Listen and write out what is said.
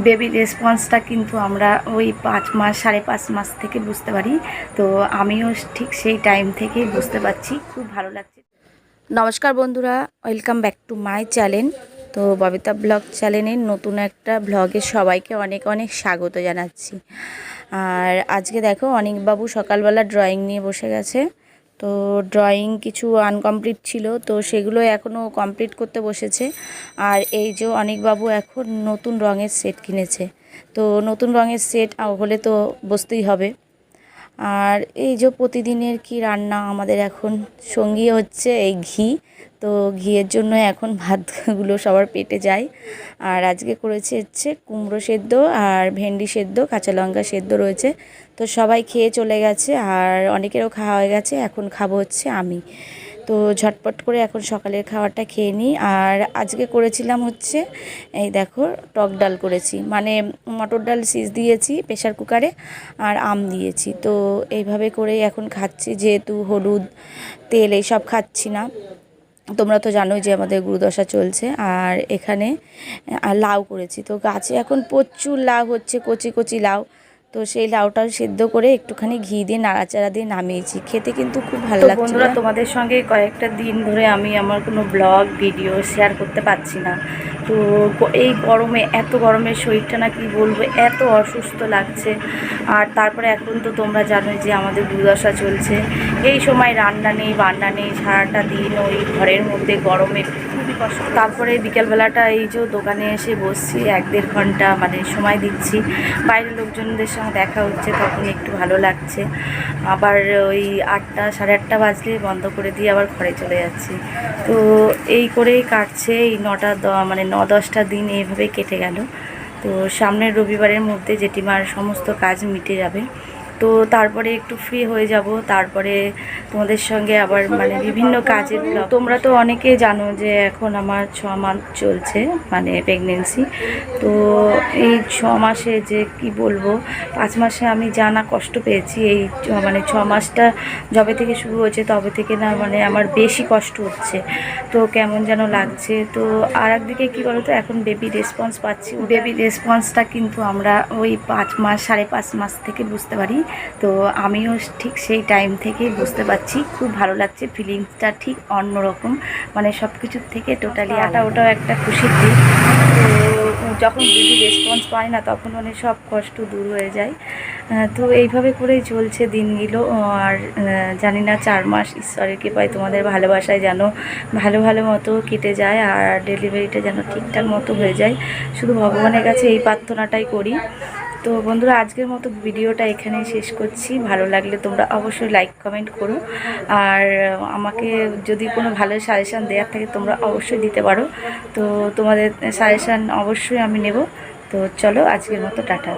বেবির রেসপন্সটা কিন্তু আমরা ওই 5 মাস 5.5 মাস থেকে বুঝতে পারি। তো আমিও ঠিক সেই টাইম থেকেই বুঝতে পারছি, খুব ভালো লাগছে। নমস্কার বন্ধুরা, welcome back to my channel. তো ববিতা ব্লগ চ্যানেলের নতুন একটা ব্লগে সবাইকে অনেক অনেক স্বাগত জানাচ্ছি। আর আজকে দেখো অনিকবাবু সকালবেলা ড্রয়িং নিয়ে বসে গেছে। তো ড্রয়িং কিছু আনকমপ্লিট ছিল, তো সেগুলো এখনও কমপ্লিট করতে বসেছে। আর এই যে অনিকবাবু এখন নতুন রঙের সেট কিনেছে, তো নতুন রঙের সেট হলে তো বসতেই হবে। আর এই যে প্রতিদিনের কি রান্না আমাদের এখন সঙ্গী হচ্ছে এই ঘি। তো ঘিয়ের জন্য এখন ভাতগুলো সবার পেটে যায়। আর আজকে করেছে হচ্ছে কুমড়ো সেদ্ধ আর ভেন্ডি সেদ্ধ, কাঁচা লঙ্কা সেদ্ধ রয়েছে। তো সবাই খেয়ে চলে গেছে, আর অনেকেরও খাওয়া হয়ে গেছে, এখন খাবো হচ্ছে আমি। তো ঝটপট করে এখন সকালের খাবারটা খেয়ে নিই। আর আজকে করেছিলাম হচ্ছে এই দেখো টক ডাল করেছি, মানে মটর ডাল সিজ দিয়েছি প্রেশার কুকারে, আর আম দিয়েছি। তো এইভাবে করেই এখন খাচ্ছি, যেহেতু হলুদ তেল এইসব খাচ্ছি না। তোমরা তো জানোই যে আমাদের গুরুদশা চলছে। আর এখানে লাউ করেছি, তো গাছে এখন প্রচুর লাউ হচ্ছে, কচি কচি লাউ। তো সেই লাউটাও সেদ্ধ করে একটুখানি ঘি দিয়ে নাড়াচাড়া দিয়ে নামিয়েছি, খেতে কিন্তু খুব ভালো লাগছে। বন্ধুরা, তোমাদের সঙ্গে কয়েকটা দিন ধরে আমি আমার কোনো ব্লগ ভিডিও শেয়ার করতে পারছি না। তো এই গরমে, এত গরমের শরীরটা না কি বলবো, এত অসুস্থ লাগছে। আর তারপরে এখন তো তোমরা জানোই যে আমাদের দুর্দশা চলছে। এই সময় রান্না নেই বান্না নেই, সারাটা দিন ওই ঘরের মধ্যে গরমে খুবই কষ্ট। তারপরে বিকেলবেলাটা এই যে দোকানে এসে বসছি, 1-1.5 ঘন্টা মানে সময় দিচ্ছি, বাইরের লোকজনদের সঙ্গে দেখা হচ্ছে, তখন একটু ভালো লাগছে। আবার ওই 8টা 8:30 বাজলে বন্ধ করে দিয়ে আবার ঘরে চলে যাচ্ছি। তো এই করেই কাটছে এই 9-10টা দিন, এইভাবে কেটে গেল। তো সামনের রবিবারের মধ্যে জেঠিমার সমস্ত কাজ মিটে যাবে। তো তারপরে একটু ফ্রি হয়ে যাব, তারপরে তোমাদের সঙ্গে আবার মানে বিভিন্ন কাজের ব্লগ। তোমরা তো অনেকেই জানো যে এখন আমার 6 মাস চলছে, মানে প্রেগনেন্সি। তো এই 6 মাসে যে কি বলবো, 5 মাসে আমি যা না কষ্ট পেয়েছি, এই মানে 6 মাসটা যবে থেকে শুরু হয়েছে তবে থেকে না মানে আমার বেশি কষ্ট হচ্ছে। তো কেমন যেন লাগছে। তো আর একদিকে কী বলো তো, এখন বেবি রেসপন্স পাচ্ছি। বেবি রেসপন্সটা কিন্তু আমরা ওই 5 মাস 5.5 মাস থেকে বুঝতে পারি। তো আমিও ঠিক সেই টাইম থেকেই বুঝতে পারছি, খুব ভালো লাগছে, ফিলিংসটা ঠিক অন্যরকম, মানে সব কিছুর থেকে টোটালি ওটাও একটা খুশির দিক। তো যখন বেবি রেসপন্স পায় না তখন মানে সব কষ্ট দূর হয়ে যায়। তো এইভাবে করেই চলছে দিনগুলো। আর জানি না 4 মাস ঈশ্বরের কৃপায় তোমাদের ভালোবাসায় যেন ভালো ভালো মতো কেটে যায়, আর ডেলিভারিটা যেন ঠিকঠাক মতো হয়ে যায়, শুধু ভগবানের কাছে এই প্রার্থনাটাই করি। তো বন্ধুরা, আজকের মতো ভিডিওটা এখানেই শেষ করছি। ভালো লাগলে তোমরা অবশ্যই লাইক কমেন্ট করো, আর আমাকে যদি কোনো ভালো সাজেশান দেওয়ার থাকে তোমরা অবশ্যই দিতে পারো। তো তোমাদের সাজেশান অবশ্যই আমি নেব। তো চলো, আজকের মতো টাটা।